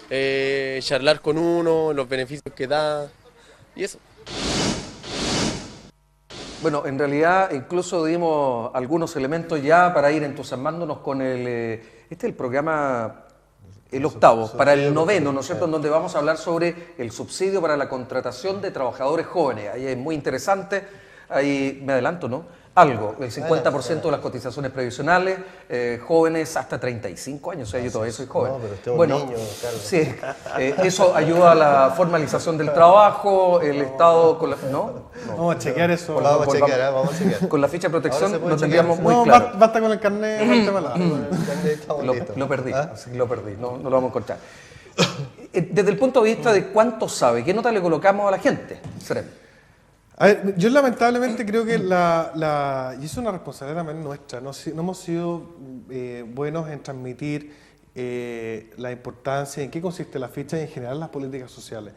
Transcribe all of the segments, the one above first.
charlar con uno, los beneficios que da y eso. Bueno, en realidad incluso dimos algunos elementos ya para ir entusiasmándonos con este es el programa, el octavo, para el Subsidio noveno, ¿no por es cierto?, en donde vamos a hablar sobre el subsidio para la contratación de trabajadores jóvenes. Ahí es muy interesante, ahí me adelanto, ¿no? Algo, el 50% de las cotizaciones previsionales, jóvenes hasta 35 años, o sea, yo todavía soy joven. No, pero usted es un Bueno, niño, Carlos. sí, eso ayuda a la formalización del trabajo, el Estado, con la, ¿no? Vamos a chequear eso. Vamos a chequear, vamos a chequear. Con la ficha de Ahora protección se puede lo tendríamos chequear. muy No, claro. basta con el carnet, el tema de la- Estamos listos. Lo perdí, ¿Ah? así que lo perdí, no lo vamos a encontrar. Desde el punto de vista de cuánto sabe, ¿qué nota le colocamos a la gente? Seremi. A ver, yo lamentablemente creo que y es una responsabilidad también nuestra, no hemos sido buenos en transmitir la importancia, en qué consiste la ficha y en general las políticas sociales.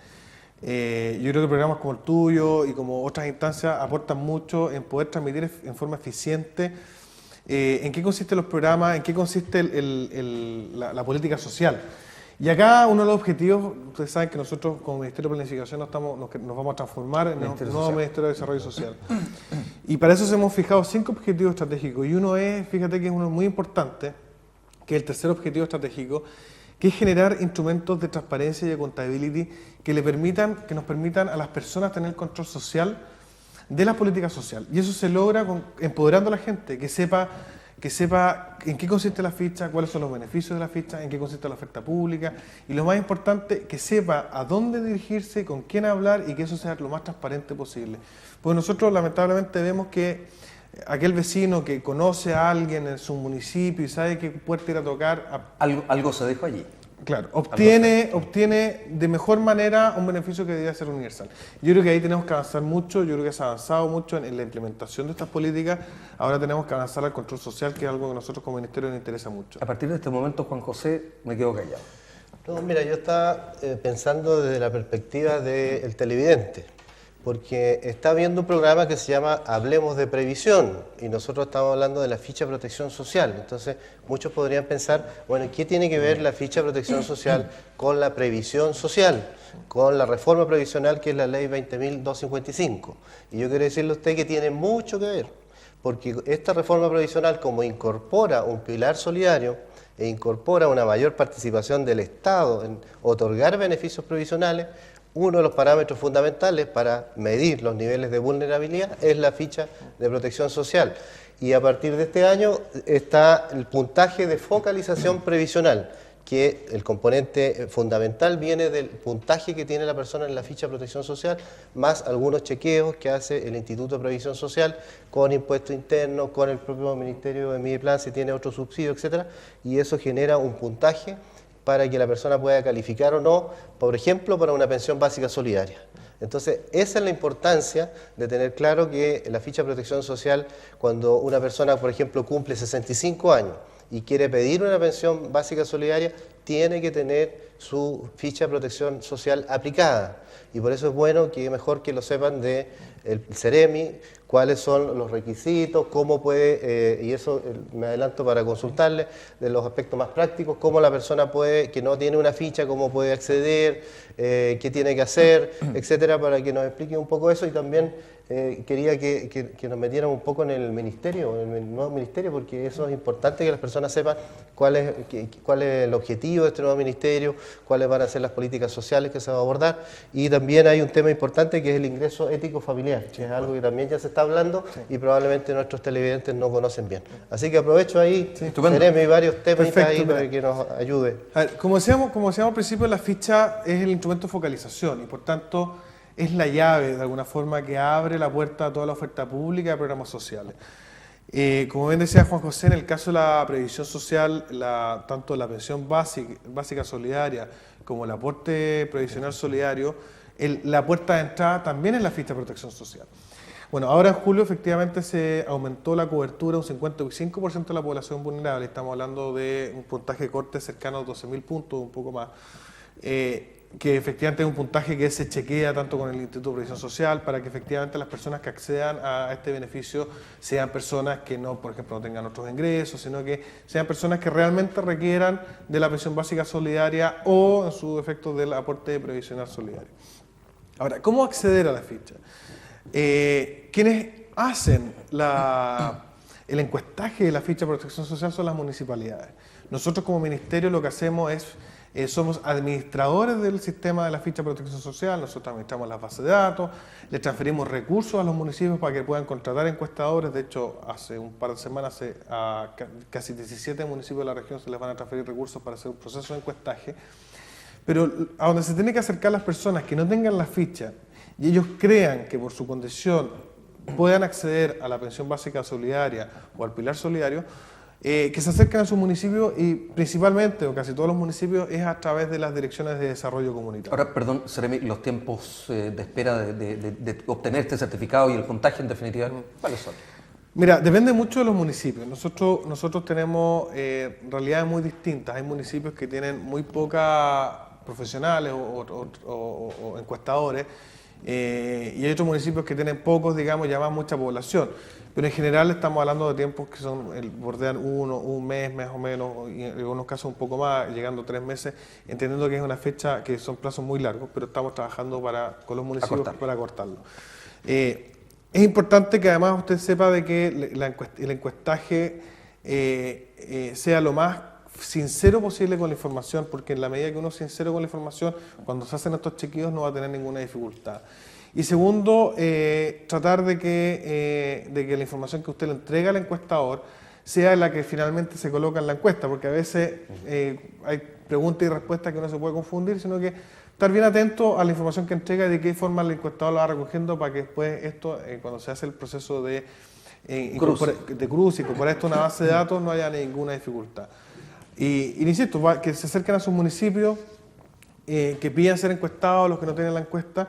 Yo creo que programas como el tuyo y como otras instancias aportan mucho en poder transmitir en forma eficiente en qué consisten los programas, en qué consiste la política social. Y acá uno de los objetivos, ustedes saben que nosotros como Ministerio de Planificación nos vamos a transformar en un nuevo Ministerio de Desarrollo Social. Y para eso nos hemos fijado 5 objetivos estratégicos. Y uno es, fíjate que es uno muy importante, que es el tercer objetivo estratégico, que es generar instrumentos de transparencia y de accountability que nos permitan a las personas tener control social de la política social. Y eso se logra empoderando a la gente, que sepa en qué consiste la ficha, cuáles son los beneficios de la ficha, en qué consiste la oferta pública y lo más importante, que sepa a dónde dirigirse, con quién hablar y que eso sea lo más transparente posible. Pues nosotros lamentablemente vemos que aquel vecino que conoce a alguien en su municipio y sabe qué puerta ir a tocar, Algo se dejó allí. claro, obtiene de mejor manera un beneficio que debería ser universal. Yo creo que ahí tenemos que avanzar mucho, yo creo que se ha avanzado mucho en la implementación de estas políticas, ahora tenemos que avanzar al control social, que es algo que a nosotros como ministerio nos interesa mucho. A partir de este momento, Juan José, me quedo callado. No, mira, yo estaba pensando desde la perspectiva del televidente, porque está viendo un programa que se llama Hablemos de Previsión, y nosotros estamos hablando de la ficha de protección social. Entonces, muchos podrían pensar, bueno, ¿qué tiene que ver la ficha de protección social con la previsión social? Con la reforma previsional que es la ley 20.255. Y yo quiero decirle a usted que tiene mucho que ver, porque esta reforma previsional, como incorpora un pilar solidario, e incorpora una mayor participación del Estado en otorgar beneficios previsionales, uno de los parámetros fundamentales para medir los niveles de vulnerabilidad es la ficha de protección social. Y a partir de este año está el puntaje de focalización previsional, que el componente fundamental viene del puntaje que tiene la persona en la ficha de protección social, más algunos chequeos que hace el Instituto de Previsión Social con impuestos internos, con el propio Ministerio de Mideplan, si tiene otro subsidio, etcétera, y eso genera un puntaje para que la persona pueda calificar o no, por ejemplo, para una pensión básica solidaria. Entonces, esa es la importancia de tener claro que la ficha de protección social, cuando una persona, por ejemplo, cumple 65 años y quiere pedir una pensión básica solidaria, tiene que tener su ficha de protección social aplicada. Y por eso es bueno que mejor que lo sepan del Seremi, cuáles son los requisitos, cómo puede, y eso me adelanto para consultarle, de los aspectos más prácticos, cómo la persona puede, que no tiene una ficha, cómo puede acceder, qué tiene que hacer, etcétera, para que nos explique un poco eso. Y también quería que nos metieran un poco en el ministerio, en el nuevo ministerio, porque eso es importante que las personas sepan cuál es el objetivo de este nuevo ministerio, cuáles van a ser las políticas sociales que se va a abordar. Y también hay un tema importante que es el ingreso ético familiar, que es algo que también ya se está hablando y probablemente nuestros televidentes no conocen bien. Así que aprovecho ahí, tenemos varios temas ahí para que nos ayude. A ver, como decíamos al principio, la ficha es el instrumento de focalización y por tanto es la llave de alguna forma que abre la puerta a toda la oferta pública de programas sociales. Como bien decía Juan José, en el caso de la previsión social, tanto la pensión básica solidaria como el aporte previsional solidario, la puerta de entrada también es la ficha de protección social. Bueno, ahora en julio efectivamente se aumentó la cobertura un 55% de la población vulnerable, estamos hablando de un puntaje de corte cercano a 12.000 puntos, un poco más. que efectivamente es un puntaje que se chequea tanto con el Instituto de Previsión Social para que efectivamente las personas que accedan a este beneficio sean personas que no, por ejemplo, no tengan otros ingresos, sino que sean personas que realmente requieran de la pensión básica solidaria o, en su efecto, del aporte previsional solidario. Ahora, ¿cómo acceder a la ficha? Quienes hacen el encuestaje de la ficha de protección social son las municipalidades. Nosotros como ministerio lo que hacemos es somos administradores del sistema de la ficha de protección social, nosotros administramos las bases de datos, le transferimos recursos a los municipios para que puedan contratar encuestadores. De hecho, hace un par de semanas a casi 17 municipios de la región se les van a transferir recursos para hacer un proceso de encuestaje. Pero a donde se tiene que acercar las personas que no tengan la ficha y ellos crean que por su condición puedan acceder a la pensión básica solidaria o al pilar solidario, que se acerquen a su municipio y principalmente, o casi todos los municipios, es a través de las direcciones de desarrollo comunitario. Ahora, perdón, Seremi, los tiempos de espera de obtener este certificado y el puntaje en definitiva, ¿cuáles son? Mira, depende mucho de los municipios. Nosotros tenemos realidades muy distintas. Hay municipios que tienen muy pocas profesionales o encuestadores, y hay otros municipios que tienen pocos, digamos, ya más mucha población. Pero en general estamos hablando de tiempos que bordean un mes más o menos, y en algunos casos un poco más, llegando a 3 meses, entendiendo que es una fecha que son plazos muy largos, pero estamos trabajando con los municipios para acortarlo. Es importante que además usted sepa de que el encuestaje sea lo más sincero posible con la información, porque en la medida que uno es sincero con la información, cuando se hacen estos chequeos no va a tener ninguna dificultad. Y segundo, tratar de que la información que usted le entrega al encuestador sea la que finalmente se coloca en la encuesta, porque a veces hay preguntas y respuestas que uno se puede confundir, sino que estar bien atento a la información que entrega y de qué forma el encuestador lo va recogiendo para que después esto, cuando se hace el proceso de cruz y incorporar esto a una base de datos, no haya ninguna dificultad. Y insisto, que se acerquen a sus municipios, que pidan ser encuestados los que no tienen la encuesta,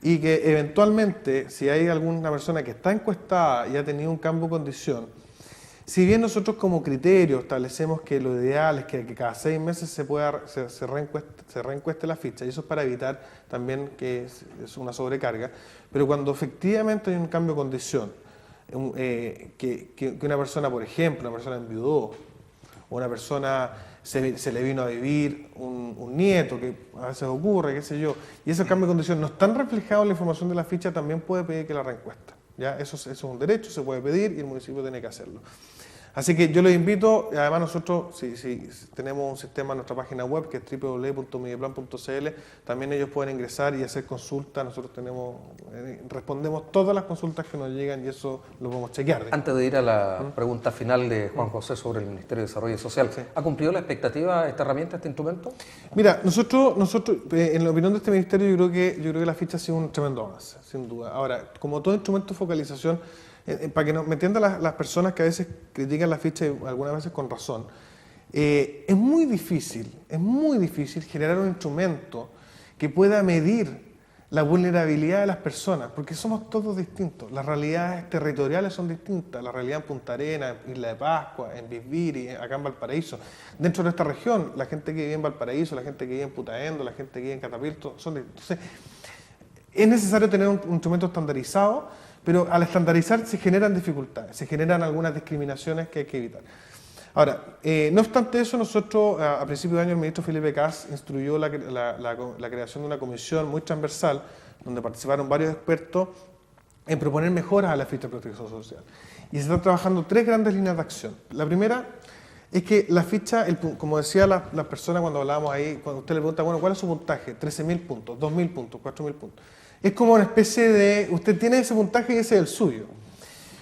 y que eventualmente, si hay alguna persona que está encuestada y ha tenido un cambio de condición, si bien nosotros como criterio establecemos que lo ideal es que cada 6 meses se reencueste la ficha, y eso es para evitar también que es una sobrecarga, pero cuando efectivamente hay un cambio de condición, que una persona, por ejemplo, una persona enviudó, o una persona se le vino a vivir un nieto, que a veces ocurre, qué sé yo, y esos cambios de condición no están reflejados en la información de la ficha, también puede pedir que la reencuesta. ¿Ya? Eso es un derecho, se puede pedir y el municipio tiene que hacerlo. Así que yo les invito, además nosotros si tenemos un sistema en nuestra página web que es www.mideplan.cl, también ellos pueden ingresar y hacer consultas. Nosotros respondemos todas las consultas que nos llegan y eso lo podemos chequear. Antes de ir a la pregunta final de Juan José sobre el Ministerio de Desarrollo Social, sí. ¿Ha cumplido la expectativa esta herramienta, este instrumento? Mira, nosotros en la opinión de este ministerio, yo creo que la ficha ha sido un tremendo avance, sin duda. Ahora, como todo instrumento de focalización, para que me entiendan las personas que a veces critican la ficha, y algunas veces con razón, es muy difícil generar un instrumento que pueda medir la vulnerabilidad de las personas, porque somos todos distintos, las realidades territoriales son distintas, la realidad en Punta Arenas, en Isla de Pascua, en Bisbiri, acá en Valparaíso, dentro de esta región, la gente que vive en Valparaíso, la gente que vive en Putaendo, la gente que vive en Catapilto, son distintos. Entonces, es necesario tener un instrumento estandarizado, pero al estandarizar se generan dificultades, se generan algunas discriminaciones que hay que evitar. Ahora, no obstante eso, nosotros a principios de año el ministro Felipe Kast instruyó la creación de una comisión muy transversal, donde participaron varios expertos en proponer mejoras a la ficha de protección social. Y se están trabajando 3 grandes líneas de acción. La primera es que la ficha, como decía la persona cuando hablábamos ahí, cuando usted le pregunta, bueno, ¿cuál es su puntaje? 13.000 puntos, 2.000 puntos, 4.000 puntos. Es como una especie de, usted tiene ese puntaje y ese es el suyo.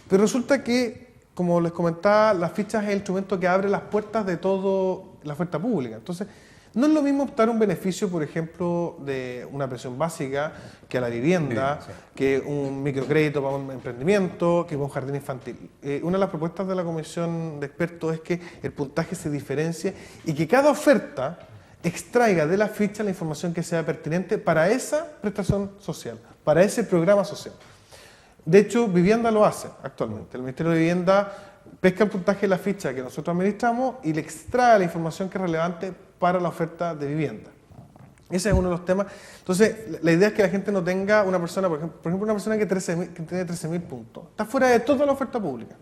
Pero resulta que, como les comentaba, la ficha es el instrumento que abre las puertas de toda la oferta pública. Entonces, no es lo mismo optar un beneficio, por ejemplo, de una pensión básica, que a la vivienda, sí, que un microcrédito para un emprendimiento, que para un jardín infantil. Una de las propuestas de la comisión de expertos es que el puntaje se diferencie y que cada oferta extraiga de la ficha la información que sea pertinente para esa prestación social, para ese programa social. De hecho, Vivienda lo hace actualmente. El Ministerio de Vivienda pesca el puntaje de la ficha que nosotros administramos y le extrae la información que es relevante para la oferta de vivienda. Ese es uno de los temas. Entonces, la idea es que la gente no tenga una persona, por ejemplo una persona que tiene 13.000 puntos, está fuera de toda la oferta pública,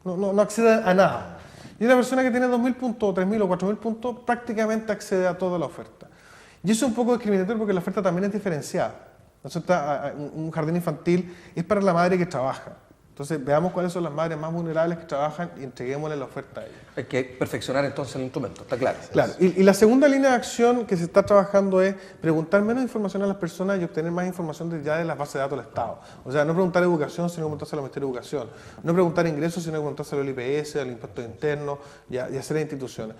no accede a nada. Y una persona que tiene 2.000 puntos, o 3.000 o 4.000 puntos, prácticamente accede a toda la oferta. Y eso es un poco discriminatorio porque la oferta también es diferenciada. Entonces, un jardín infantil es para la madre que trabaja. Entonces, veamos cuáles son las madres más vulnerables que trabajan y entreguémosle la oferta a ellas. Hay que perfeccionar entonces el instrumento, está claro. Claro, y la segunda línea de acción que se está trabajando es preguntar menos información a las personas y obtener más información ya de las bases de datos del Estado. O sea, no preguntar educación, sino preguntarse al Ministerio de Educación. No preguntar ingresos, sino preguntarse al IPS, al impuesto interno y a hacer las instituciones.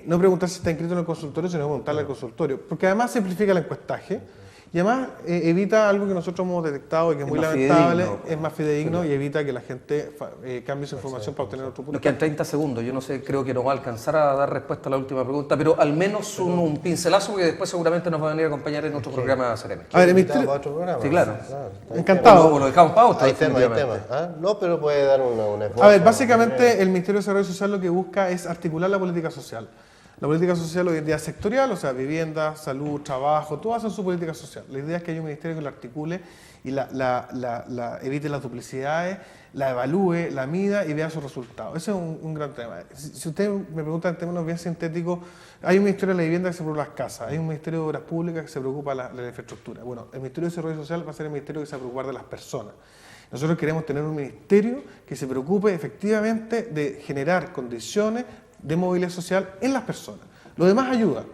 No preguntar si está inscrito en el consultorio, sino preguntarle al consultorio. Porque además simplifica el encuestaje. Y además evita algo que nosotros hemos detectado y que es muy lamentable, es más fidedigno y evita que la gente cambie su información para obtener otro punto. Nos quedan 30 segundos, yo no sé, creo que no va a alcanzar a dar respuesta a la última pregunta, pero al menos un pincelazo que después seguramente nos va a venir a acompañar en nuestro programa Ceremi. A ver, el Invitado ministerio... para otro programa. Sí, claro. Encantado. O lo dejamos para otro. Hay temas. ¿Ah? No, pero puede dar una A ver, básicamente el Ministerio de Desarrollo Social lo que busca es articular la política social. La política social hoy en día es sectorial, o sea, vivienda, salud, trabajo, todos hacen su política social. La idea es que haya un ministerio que lo articule y evite las duplicidades, la evalúe, la mida y vea sus resultados. Ese es un gran tema. Si usted me pregunta en términos bien sintéticos, hay un Ministerio de la Vivienda que se preocupa de las casas, hay un Ministerio de Obras Públicas que se preocupa de la infraestructura. Bueno, el Ministerio de Desarrollo Social va a ser el ministerio que se va a preocupar de las personas. Nosotros queremos tener un ministerio que se preocupe efectivamente de generar condiciones de movilidad social en las personas. Lo demás ayuda,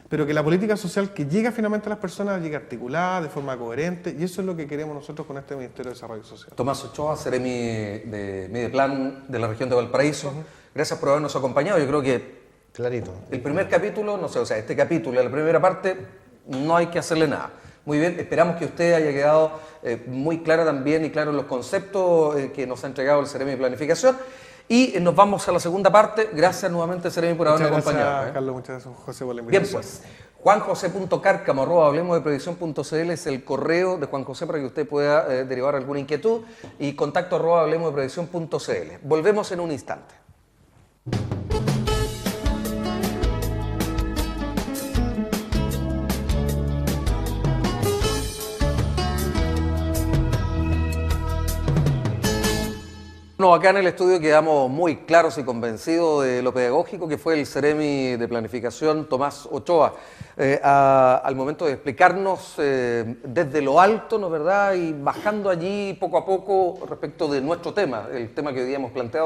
pero que la política social que llega finalmente a las personas llegue articulada, de forma coherente, y eso es lo que queremos nosotros con este Ministerio de Desarrollo Social. Tomás Ochoa, Ceremi de Mideplan de la región de Valparaíso. Gracias por habernos acompañado. Yo creo que clarito. El primer capítulo, no sé, o sea, este capítulo, la primera parte, no hay que hacerle nada. Muy bien, esperamos que usted haya quedado muy clara también y claro en los conceptos que nos ha entregado el Ceremi de Planificación. Y nos vamos a la segunda parte. Gracias nuevamente, Ceremi, por habernos acompañado. Muchas gracias, Carlos. Muchas gracias, José, por la invitación. Bien, pues, juanjose.carcamo@hablemosdeprevisión.cl es el correo de Juan José para que usted pueda derivar alguna inquietud y contacto@hablemosdeprevisión.cl. Volvemos en un instante. No, acá en el estudio quedamos muy claros y convencidos de lo pedagógico que fue el Ceremi de Planificación Tomás Ochoa al momento de explicarnos desde lo alto, ¿no es verdad? Y bajando allí poco a poco respecto de nuestro tema, el tema que hoy día hemos planteado.